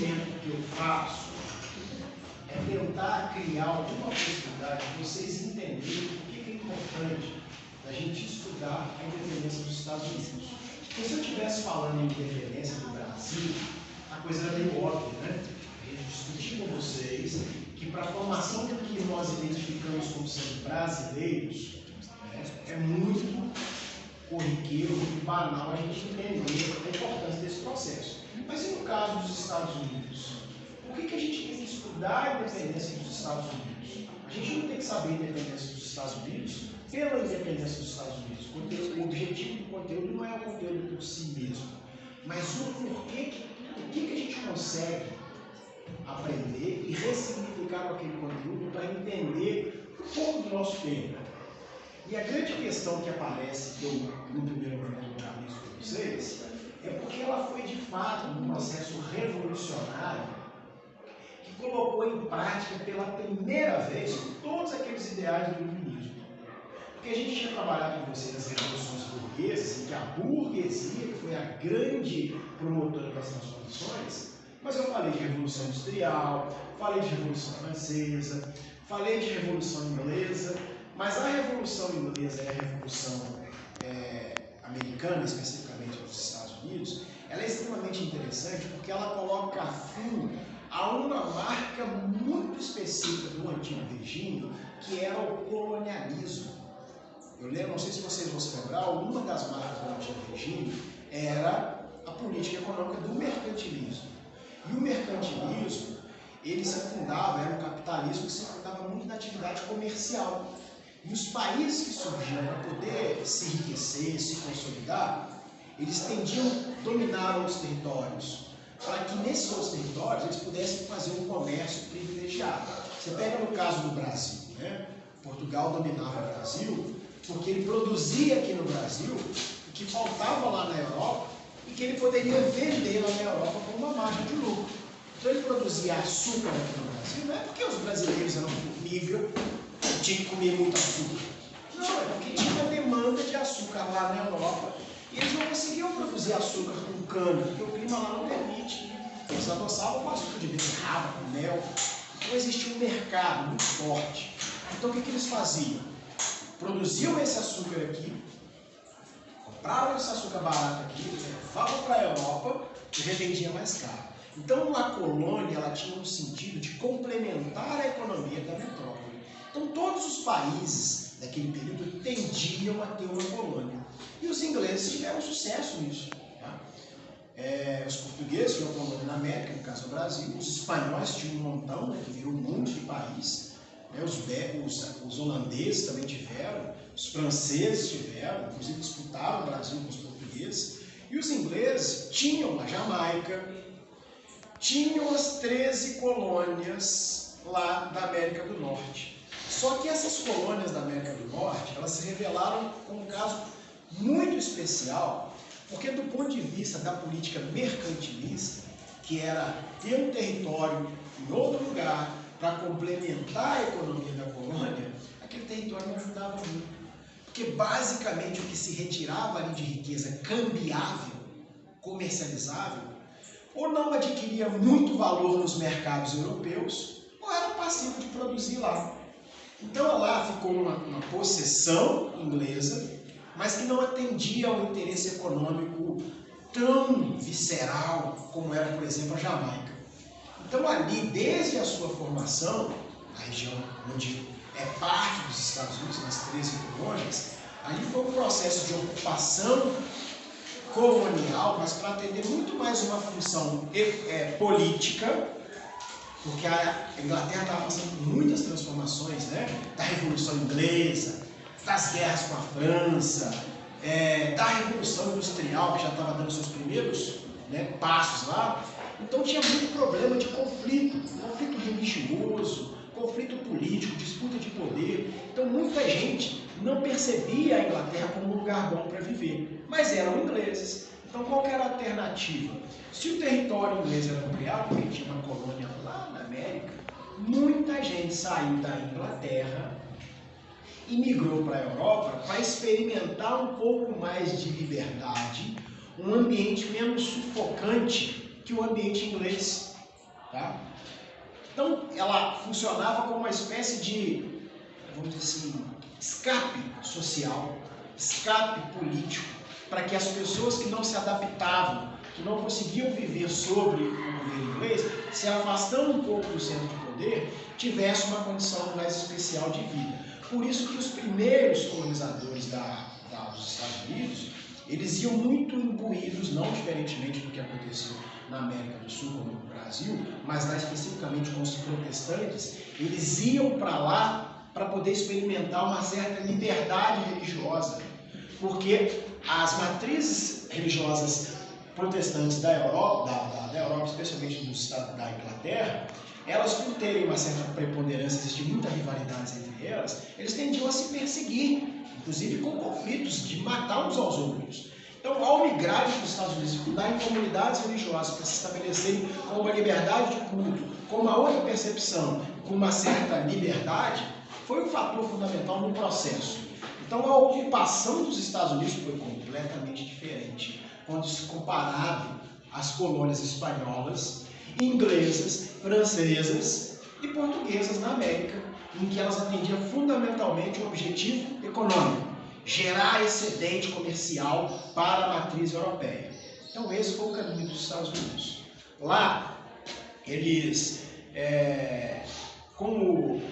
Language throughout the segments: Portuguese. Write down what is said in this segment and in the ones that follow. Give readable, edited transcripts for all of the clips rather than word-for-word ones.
procedimento que eu faço é tentar criar alguma possibilidade de vocês entenderem por que é importante a gente estudar a independência dos Estados Unidos. Porque se eu estivesse falando em independência do Brasil, a coisa era meio óbvia, né? A gente discutir com vocês que para a formação do que nós identificamos como sendo brasileiros, né, é muito corriqueiro e banal a gente entender a importância desse processo. Mas e no caso dos Estados Unidos? Por que a gente tem que estudar a independência dos Estados Unidos? A gente não tem que saber a independência dos Estados Unidos pela independência dos Estados Unidos. O objetivo do conteúdo não é o conteúdo por si mesmo, mas o porquê, o que a gente consegue aprender e ressignificar com aquele conteúdo para entender um pouco do nosso tempo. E a grande questão que aparece, que eu no primeiro momento tratei isso com vocês, é porque ela foi de fato um processo revolucionário que colocou em prática pela primeira vez todos aqueles ideais do iluminismo. Porque a gente tinha trabalhado com vocês nas revoluções burguesas, em que a burguesia foi a grande promotora das transformações, mas eu falei de Revolução Industrial, falei de Revolução Francesa, falei de Revolução Inglesa, mas a Revolução Inglesa e a Revolução americana, especificamente nos Estados Unidos, ela é extremamente interessante porque ela coloca fim a uma marca muito específica do antigo regime, que era o colonialismo. Eu lembro, não sei se vocês vão se lembrar, uma das marcas do antigo regime era a política econômica do mercantilismo. E o mercantilismo, ele se fundava, era um capitalismo que se fundava muito na atividade comercial. E os países que surgiam para poder se enriquecer, se consolidar, eles tendiam a dominar outros territórios, para que nesses outros territórios eles pudessem fazer um comércio privilegiado. Você pega no caso do Brasil, né? Portugal dominava o Brasil porque ele produzia aqui no Brasil o que faltava lá na Europa e que ele poderia vender lá na Europa com uma margem de lucro. Então ele produzia açúcar aqui no Brasil, não é porque os brasileiros eram forníveis, tinha que comer muito açúcar. Não, é porque tinha demanda de açúcar lá na Europa e eles não conseguiam produzir açúcar com cana, porque o clima lá não permite. Eles adoçavam com açúcar de beterraba, com mel. Então existia um mercado muito forte. Então o que eles faziam? Produziam esse açúcar aqui, compravam esse açúcar barato aqui, levavam para a Europa e revendiam mais caro. Então a colônia ela tinha um sentido de complementar a economia da metrópole. Então todos os países daquele período tendiam a ter uma colônia. E os ingleses tiveram sucesso nisso. Tá? Os portugueses tinham uma colônia na América, no caso do Brasil, os espanhóis tinham um montão, né, que virou um monte de país. Os holandeses também tiveram, os franceses tiveram, inclusive disputaram o Brasil com os portugueses, e os ingleses tinham a Jamaica, tinham as 13 colônias lá da América do Norte. Só que essas colônias da América do Norte, elas se revelaram como um caso muito especial, porque do ponto de vista da política mercantilista, que era ter um território em outro lugar, para complementar a economia da colônia, aquele território não ajudava muito. Porque basicamente o que se retirava ali de riqueza cambiável, comercializável, ou não adquiria muito valor nos mercados europeus, ou era passivo de produzir lá. Então lá ficou uma possessão inglesa, mas que não atendia ao interesse econômico tão visceral como era, por exemplo, a Jamaica. Então ali, desde a sua formação, a região onde é parte dos Estados Unidos, nas 13 colônias, ali foi um processo de ocupação colonial, mas para atender muito mais uma função política, porque a Inglaterra estava passando por muitas transformações, né? Da Revolução Inglesa, das guerras com a França, da Revolução Industrial, que já estava dando seus primeiros, né, passos lá. Então tinha muito problema de conflito religioso, conflito político, disputa de poder. Então muita gente não percebia a Inglaterra como um lugar bom para viver, mas eram ingleses. Então qual que era a alternativa? Se o território inglês era ampliado, porque tinha uma colônia lá na América, muita gente saiu da Inglaterra e migrou para a Europa para experimentar um pouco mais de liberdade, um ambiente menos sufocante que o ambiente inglês. Tá? Então, ela funcionava como uma espécie de, vamos dizer assim, escape social, escape político, para que as pessoas que não se adaptavam, que não conseguiam viver sobre o governo inglês, se afastando um pouco do centro de poder, tivessem uma condição mais especial de vida. Por isso que os primeiros colonizadores dos Estados Unidos, eles iam muito imbuídos, não diferentemente do que aconteceu na América do Sul, como no Brasil, mas lá especificamente com os protestantes, eles iam para lá para poder experimentar uma certa liberdade religiosa, porque as matrizes religiosas protestantes da Europa, especialmente no estado da Inglaterra, elas, por terem uma certa preponderância, existe muita rivalidade entre elas, eles tendiam a se perseguir, inclusive com conflitos de matar uns aos outros. Então, ao migrarem para os Estados Unidos, dificuldade em comunidades religiosas para se estabelecerem com uma liberdade de culto, com uma outra percepção, com uma certa liberdade, foi um fator fundamental no processo. Então, a ocupação dos Estados Unidos foi completamente diferente quando se comparado às colônias espanholas, inglesas, francesas e portuguesas na América, em que elas atendiam fundamentalmente o objetivo econômico, gerar excedente comercial para a matriz europeia. Então esse foi o caminho dos Estados Unidos. Lá, eles, como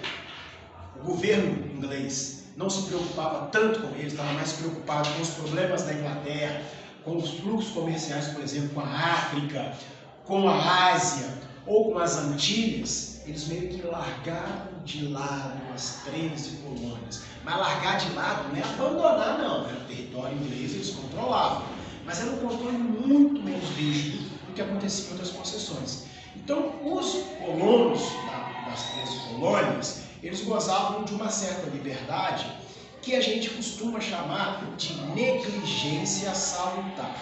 o governo inglês não se preocupava tanto com eles, estava mais preocupado com os problemas da Inglaterra, com os fluxos comerciais, por exemplo, com a África, com a Ásia ou com as Antilhas, eles meio que largaram de lado as 13 colônias. Mas largar de lado não é abandonar, não. Era o território inglês, eles controlavam. Mas era um controle muito menos rígido do que acontecia em outras concessões. Então, os colonos das 13 colônias, eles gozavam de uma certa liberdade que a gente costuma chamar de negligência salutar.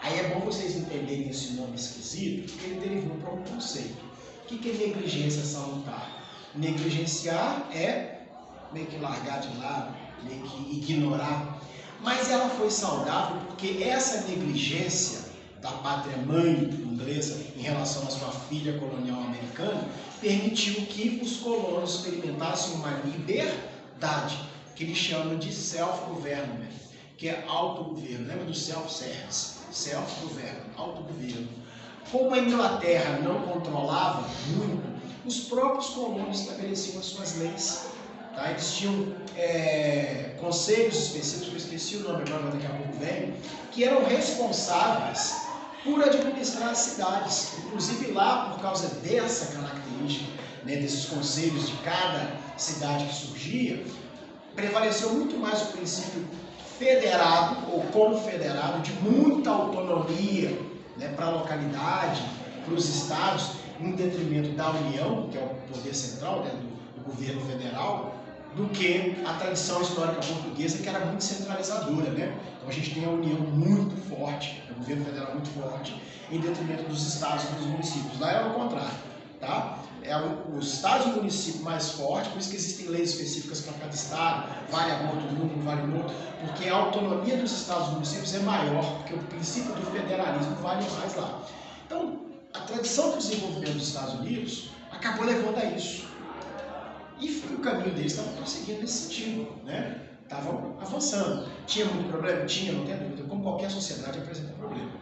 Aí é bom vocês entenderem esse nome esquisito, porque ele derivou para um conceito. O que é negligência salutar? Negligenciar é meio que largar de lado, meio que ignorar. Mas ela foi saudável porque essa negligência da pátria-mãe inglesa em relação à sua filha colonial americana permitiu que os colonos experimentassem uma liberdade, que eles chamam de self-government, que é autogoverno. Lembra do self-service? Self-governo, autogoverno. Como a Inglaterra não controlava muito, os próprios colonos estabeleciam as suas leis. Tá? Eles tinham conselhos específicos, eu esqueci o nome agora, mas daqui a pouco vem, que eram responsáveis por administrar as cidades. Inclusive lá, por causa dessa característica, né, desses conselhos de cada cidade que surgia, prevaleceu muito mais o princípio federado ou confederado, de muita autonomia, né, para a localidade, para os estados, em detrimento da União, que é o poder central, né, do governo federal, do que a tradição histórica portuguesa, que era muito centralizadora, né? Então a gente tem a União muito forte, o governo federal muito forte, em detrimento dos estados e dos municípios. Lá era o contrário, tá? Os estados e o município mais forte, por isso que existem leis específicas para cada estado, vale aborto num, não vale no outro, porque a autonomia dos estados e municípios é maior, porque o princípio do federalismo vale mais lá. Então, a tradição do desenvolvimento dos Estados Unidos acabou levando a isso. E o caminho deles estava prosseguindo nesse sentido, né? Estavam avançando. Tinha muito problema? Tinha, não tem dúvida. Como qualquer sociedade apresenta problema.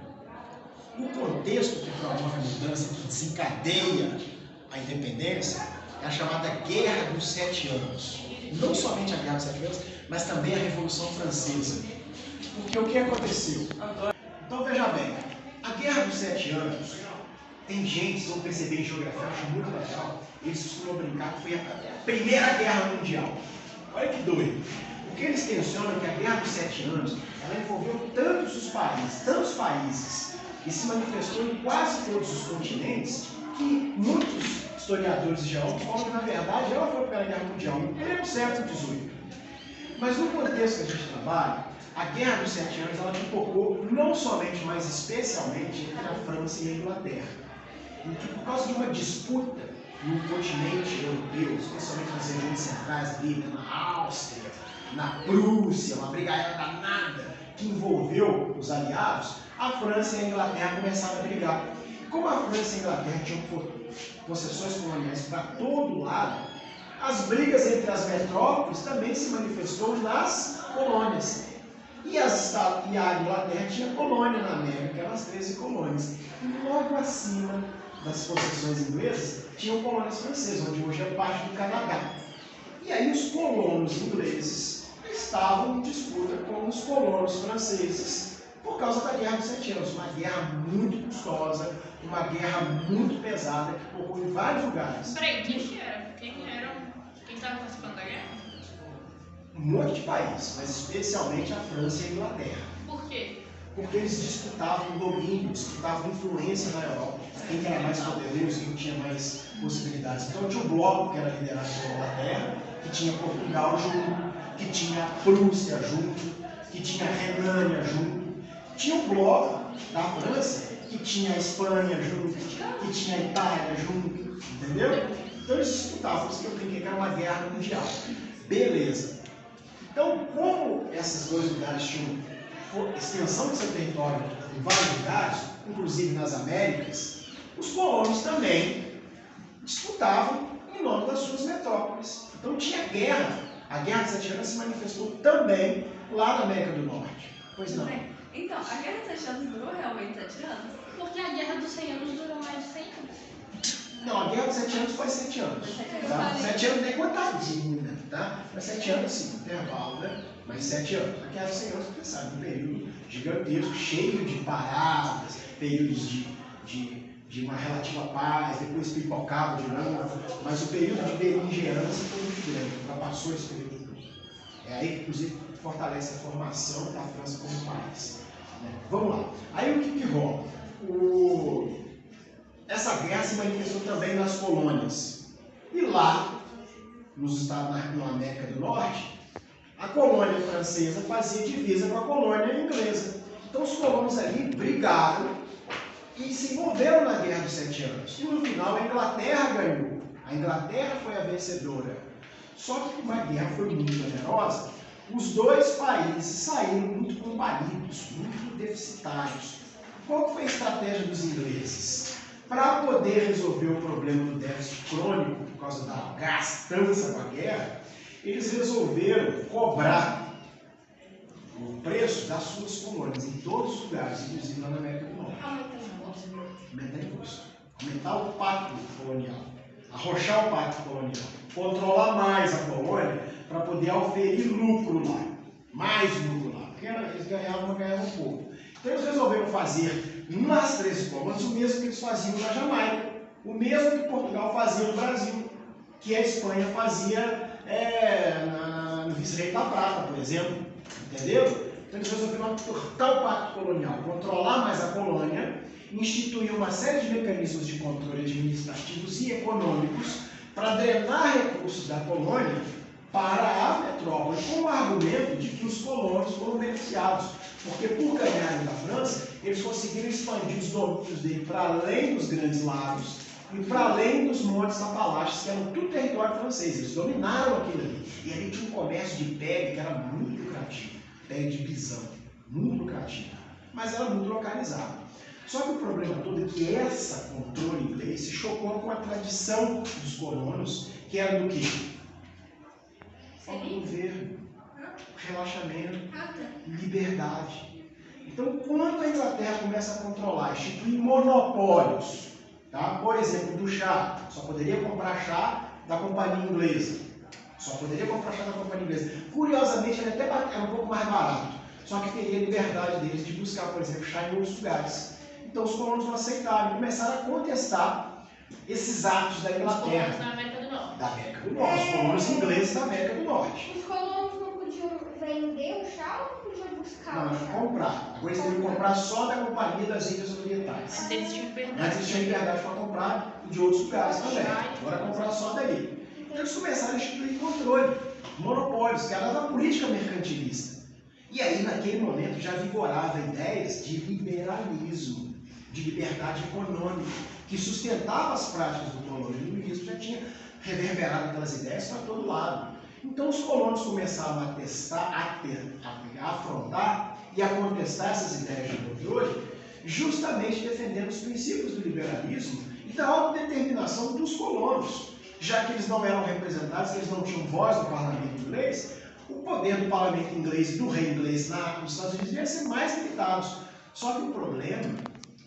O contexto que promove a mudança, que desencadeia a independência, é a chamada Guerra dos 7 Anos. Não somente a Guerra dos 7 Anos, mas também a Revolução Francesa. Porque o que aconteceu? Então veja bem, a Guerra dos 7 Anos, tem gente, se vão perceber em geografia, eu acho muito legal, eles costumam brincar que foi a Primeira Guerra Mundial. Olha que doido. O que eles tensionam é que a Guerra dos 7 Anos, ela envolveu tantos países, e se manifestou em quase todos os continentes, que muitos historiadores e geólogos falam que, na verdade, ela foi a Primeira Guerra Mundial, em pleno século XVIII. Mas no contexto que a gente trabalha, a Guerra dos 7 Anos, ela pipocou não somente, mas especialmente entre a França e a Inglaterra. Em que, por causa de uma disputa no continente europeu, especialmente nas regiões centrais ali, na Áustria, na Prússia, uma briga aérea danada que envolveu os aliados, a França e a Inglaterra começaram a brigar. E como a França e a Inglaterra tinham possessões coloniais para todo lado, as brigas entre as metrópoles também se manifestou nas colônias. E a Inglaterra tinha colônia na América, que eram as 13 colônias. E logo acima das possessões inglesas, tinham colônias francesas, onde hoje é parte do Canadá. E aí os colonos ingleses estavam em disputa com os colonos franceses por causa da Guerra dos 7 Anos. Uma guerra muito custosa, uma guerra muito pesada, que ocorreu em vários lugares. Peraí, quem era? Quem estava participando da guerra? Um monte de países, mas especialmente a França e a Inglaterra. Por quê? Porque eles disputavam domínio, disputavam influência na Europa. Quem era mais poderoso, quem tinha mais possibilidades. Então tinha o bloco, que era liderado pela Inglaterra, que tinha Portugal junto, que tinha a Prússia junto, que tinha a Renânia junto. Tinha o bloco da França, que tinha a Espanha junto, que tinha a Itália junto, entendeu? Então eles disputavam, por isso que eu brinquei que era uma guerra mundial. Beleza. Então, como esses dois lugares tinham extensão do seu território em vários lugares, inclusive nas Américas, os colonos também disputavam em nome das suas metrópoles. Então tinha guerra. A Guerra dos 7 Anos se manifestou também lá na América do Norte. Pois não. Então, a Guerra dos 7 Anos durou realmente 7 anos? Porque a Guerra dos 100 Anos durou mais de 100 anos. Não, a Guerra dos 7 Anos foi 7 anos. Tá? 7 anos nem contadinho, né? Tá? Mas 7 anos sim, intervalo, né? Mas 7 anos. A Guerra dos 100 Anos, você sabe, um período gigantesco, cheio de paradas, períodos de uma relativa paz, depois pipocava de novo, mas o período de beligerância foi muito grande, ultrapassou esse período todo. É aí que, inclusive, fortalece a formação da França como país. Né? Vamos lá. Aí o que rola? Essa guerra se manifestou também nas colônias. E lá, nos Estados Unidos, na América do Norte, a colônia francesa fazia divisa com a colônia inglesa. Então os colonos ali brigaram e se envolveram na Guerra dos 7 Anos. E no final a Inglaterra ganhou. A Inglaterra foi a vencedora. Só que como a guerra foi muito onerosa, os dois países saíram muito combalidos, muito deficitários. Qual foi a estratégia dos ingleses? Para poder resolver o problema do déficit crônico, por causa da gastança com a guerra, eles resolveram cobrar o preço das suas colônias em todos os lugares, inclusive lá na América do Norte. Aumentar imposto, aumentar o pacto colonial, arrochar o pacto colonial, controlar mais a colônia para poder oferir lucro lá, mais lucro lá, porque eles ganhavam pouco. Então eles resolveram fazer nas 13 colônias o mesmo que eles faziam na Jamaica, o mesmo que Portugal fazia no Brasil, que a Espanha fazia no Vice-Rei da Prata, por exemplo, entendeu? Então eles resolveram cortar o pacto colonial, controlar mais a colônia, instituir uma série de mecanismos de controle administrativos e econômicos para drenar recursos da colônia para a metrópole, com o argumento de que os colonos foram beneficiados, porque por ganharem da França, eles conseguiram expandir os domínios dele para além dos grandes lagos e para além dos montes Apalaches, que eram tudo território francês. Eles dominaram aquilo ali. E ali tinha um comércio de pele que era muito lucrativo, pele de bisão, muito lucrativo, mas era muito localizado. Só que o problema todo é que essa controle inglês se chocou com a tradição dos colonos, que era do quê? Governo, relaxamento, liberdade. Então, quando a Inglaterra começa a controlar, instituir monopólios, tá? Por exemplo, do chá, só poderia comprar chá da companhia inglesa. Só poderia comprar chá da companhia inglesa. Curiosamente, ele até era um pouco mais barato, só que teria a liberdade deles de buscar, por exemplo, chá em outros lugares. Então, os colonos não aceitaram e começaram a contestar esses atos da Inglaterra. Os colonos da América do Norte. Da América do Norte, os colonos ingleses da América do Norte. Os colonos não podiam vender o chá ou podiam buscar Não, o chá? comprar. Agora eles teriam que comprar só da Companhia das Índias Orientais. Mas eles tinham liberdade. Antes eles tinham liberdade para comprar de outros lugares também. Agora comprar só daí. Então eles começaram a instituir controle, monopólios, que era da política mercantilista. E aí, naquele momento, já vigorava ideias de liberalismo, de liberdade econômica, que sustentava as práticas do colonialismo, já tinha reverberado aquelas ideias para todo lado. Então os colonos começaram a afrontar e a contestar essas ideias de controle, justamente defendendo os princípios do liberalismo e da autodeterminação dos colonos. Já que eles não eram representados, eles não tinham voz no parlamento inglês, o poder do parlamento inglês e do rei inglês nos Estados Unidos ia ser mais limitados. Só que o problema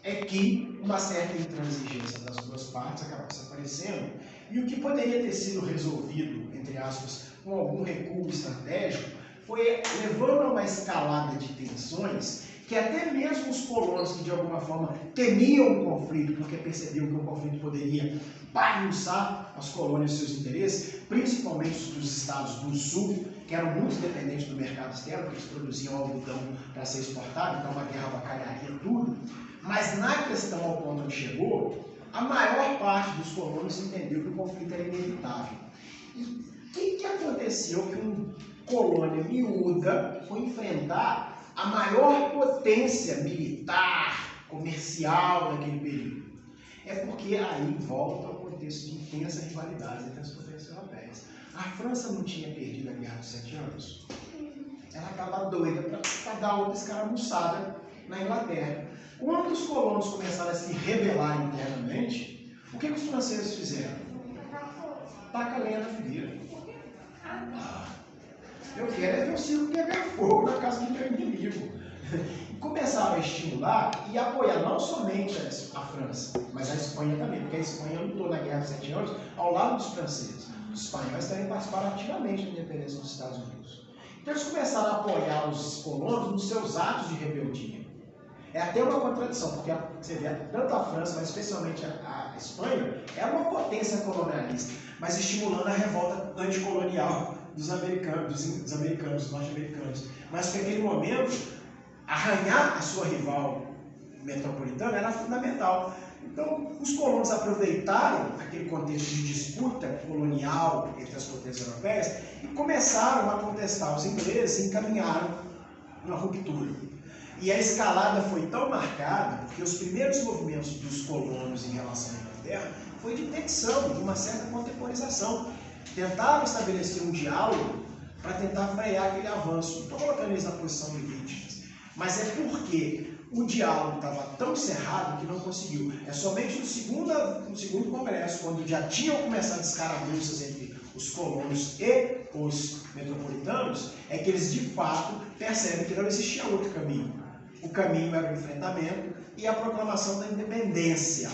é que uma certa intransigência das duas partes acabou se aparecendo, e o que poderia ter sido resolvido, entre aspas, com algum recuo estratégico, foi levando a uma escalada de tensões que até mesmo os colonos que de alguma forma temiam o conflito, porque percebiam que o conflito poderia bagunçar as colônias e seus interesses, principalmente os dos estados do sul, que eram muito dependentes do mercado externo, porque eles produziam algodão para ser exportado, então uma guerra avacalharia tudo. Mas na questão ao ponto onde chegou, a maior parte dos colonos entendeu que o conflito era inevitável. E o que aconteceu que uma colônia miúda foi enfrentar a maior potência militar, comercial daquele período? É porque aí volta ao contexto de intensa rivalidade entre as potências europeias. A França não tinha perdido a Guerra dos 7 Anos? Ela estava doida para dar outra escaramuçada na Inglaterra. Quando os colonos começaram a se rebelar internamente, o que os franceses fizeram? Taca lenha na fogueira. Eu quero é ver o circo pegar fogo na casa do meu inimigo. E começaram a estimular e apoiar não somente a França, mas a Espanha também, porque a Espanha lutou na Guerra dos 7 Anos ao lado dos franceses. Os espanhóis também participaram ativamente da independência dos Estados Unidos. Então eles começaram a apoiar os colonos nos seus atos de rebeldia. É até uma contradição, porque você vê, tanto a França, mas especialmente a Espanha, era uma potência colonialista, mas estimulando a revolta anticolonial dos americanos, dos norte-americanos. Mas naquele momento, arranhar a sua rival metropolitana era fundamental. Então, os colonos aproveitaram aquele contexto de disputa colonial entre as potências europeias e começaram a contestar os ingleses e encaminharam uma ruptura. E a escalada foi tão marcada que os primeiros movimentos dos colonos em relação à Inglaterra foi de tensão, de uma certa contemporização. Tentaram estabelecer um diálogo para tentar frear aquele avanço. Não estou colocando eles na posição de vítimas, mas é porque o diálogo estava tão cerrado que não conseguiu. É somente no segundo congresso, quando já tinham começado as escaramuças entre os colonos e os metropolitanos, é que eles de fato percebem que não existia outro caminho. O caminho era o enfrentamento e a proclamação da independência.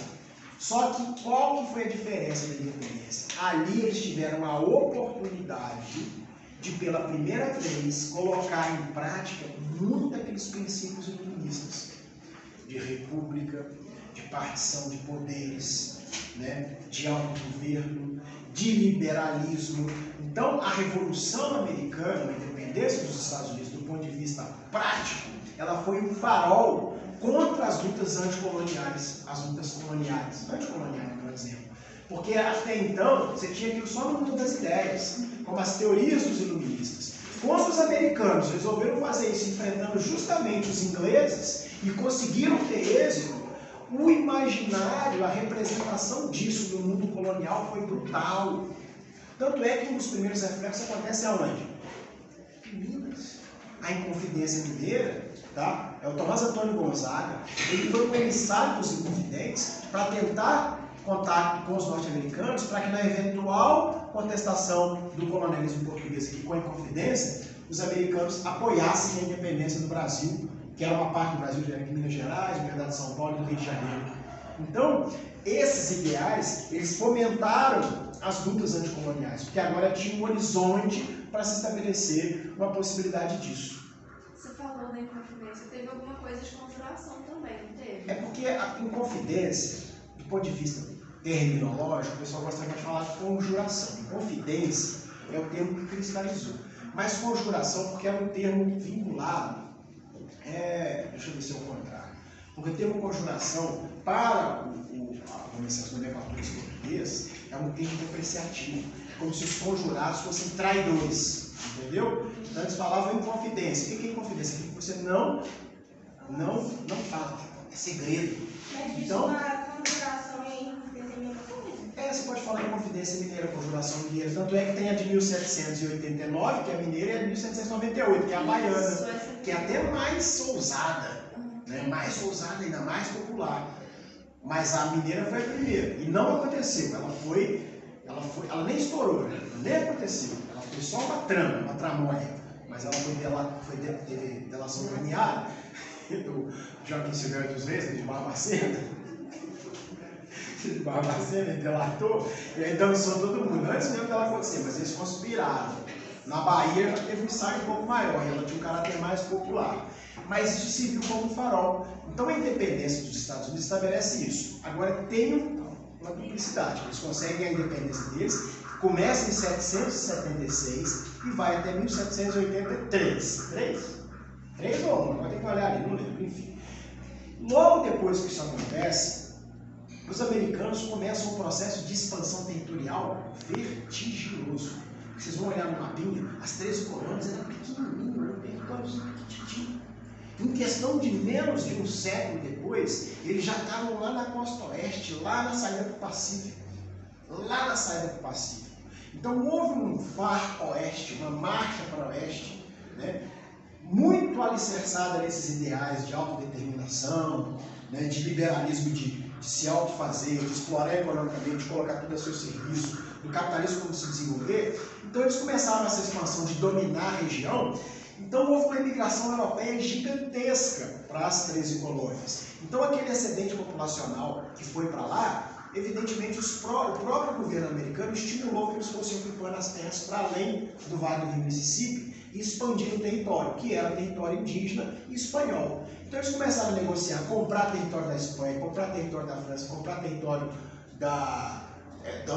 Só que qual que foi a diferença da independência? Ali eles tiveram a oportunidade de, pela primeira vez, colocar em prática muitos daqueles princípios iluministas de república, de partição de poderes, né, de autogoverno, de liberalismo. Então, a Revolução Americana, a independência dos Estados Unidos, do ponto de vista prático, ela foi um farol contra as lutas anticoloniais, as lutas coloniais, anticoloniais, por exemplo. Porque até então, você tinha aquilo só no mundo das ideias, como as teorias dos iluministas. Quando os americanos resolveram fazer isso, enfrentando justamente os ingleses, e conseguiram ter êxito, o imaginário, a representação disso no mundo colonial foi brutal. Tanto é que um dos primeiros reflexos acontece aonde? Em Minas. A Inconfidência Mineira, tá? É o Tomás Antônio Gonzaga, ele foi comissário dos Inconfidentes para tentar contato com os norte-americanos para que na eventual contestação do colonialismo português aqui com a Inconfidência, os americanos apoiassem a independência do Brasil, que era uma parte do Brasil, de Minas Gerais, Minas de São Paulo e do Rio de Janeiro. Então, esses ideais, eles fomentaram as lutas anticoloniais, porque agora tinha um horizonte para se estabelecer uma possibilidade disso. Você falou da Inconfidência, teve alguma coisa de conjuração também, não teve? É porque a Inconfidência, do ponto de vista terminológico, o pessoal gosta de falar de conjuração. Inconfidência é o termo que cristalizou. Mas conjuração, porque é um termo vinculado, deixa eu ver se é o contrário. Porque o termo conjuração, para as nomenclaturas portuguesas, é um termo depreciativo, como se os conjurados fossem traidores, entendeu? Então eles falavam inconfidência. O que é inconfidência? Aquilo que você não fala, é segredo. Mas então, uma conjuração é inconfidência mineira coisa? Você pode falar Inconfidência Mineira, Conjuração Mineira. Tanto é que tem a de 1789, que é a mineira, e a de 1798, que é a baiana, que é até mais ousada. né? Mais ousada, ainda mais popular. Mas a mineira foi a primeira. E não aconteceu. Ela nem estourou, né? Nem aconteceu. Ela foi só uma tramóia. Mas ela teve delação premiada do Joaquim Silveira dos Reis, de Barbacena. Barbacena, ele delatou, e aí dançou todo mundo. Antes mesmo dela acontecer, mas eles conspiraram. Na Bahia ela teve um ensaio um pouco maior, e ela tinha um caráter mais popular. Mas isso serviu como farol. Então a independência dos Estados Unidos estabelece isso. Agora tem uma duplicidade. Eles conseguem a independência deles, começa em 776 e vai até 1783. Três ou um? Vai ter que olhar ali, não lembro, enfim. Logo depois que isso acontece, os americanos começam um processo de expansão territorial vertiginoso. Vocês vão olhar no mapinha, as 13 colônias eram pequenininhas, eram territórios pequititinhos. Em questão de menos de um século depois, eles já estavam lá na costa oeste, lá na saída do Pacífico. Lá na saída do Pacífico. Então houve um far oeste, uma marcha para o oeste, né, muito alicerçada nesses ideais de autodeterminação, né, de liberalismo, de se autofazer, de explorar economicamente, de colocar tudo a seu serviço, do capitalismo como se desenvolver. Então eles começaram essa expansão de dominar a região. Então houve uma imigração europeia gigantesca para as 13 colônias. Então aquele excedente populacional que foi para lá, evidentemente o próprio governo americano estimulou que eles fossem ocupando as terras para além do Vale do Rio Mississippi e expandindo o território, que era território indígena e espanhol. Então eles começaram a negociar, comprar território da Espanha, comprar território da França, comprar território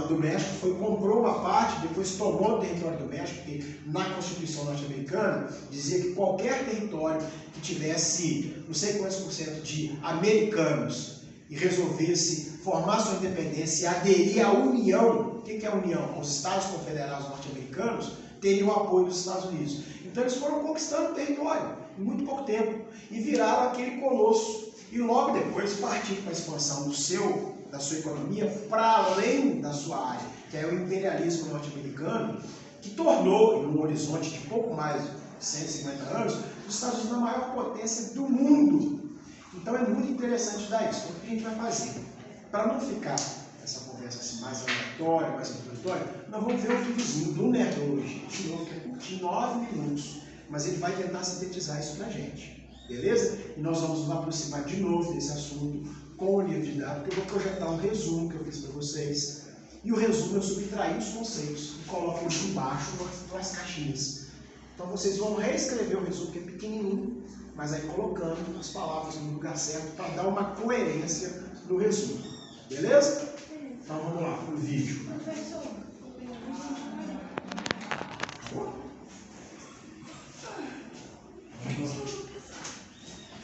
do México, comprou uma parte, depois tomou o território do México, porque na Constituição norte-americana dizia que qualquer território que tivesse não sei quantos por cento de americanos e resolvesse formar sua independência e aderir à União, o que é a União? Os Estados Confederados Norte-Americanos, teria o apoio dos Estados Unidos. Então eles foram conquistando o território em muito pouco tempo e viraram aquele colosso. E logo depois partiram para a expansão da sua economia para além da sua área, que é o imperialismo norte-americano, que tornou, em um horizonte de pouco mais de 150 anos, os Estados Unidos a maior potência do mundo. Então é muito interessante dar isso. Então o que a gente vai fazer? Para não ficar essa conversa assim, mais aleatória, mais introdutória, nós vamos ver um videozinho do Nerdologia, de novo, que é curtinho, 9 minutos, mas ele vai tentar sintetizar isso para a gente, beleza? E nós vamos nos aproximar de novo desse assunto com o livro de dados, porque eu vou projetar um resumo que eu fiz para vocês, e o resumo eu subtraí os conceitos e coloco eles embaixo nas caixinhas. Então vocês vão reescrever o resumo, que é pequenininho, mas aí colocando as palavras no lugar certo para dar uma coerência no resumo. Beleza? Então vamos lá, para o vídeo. Professor,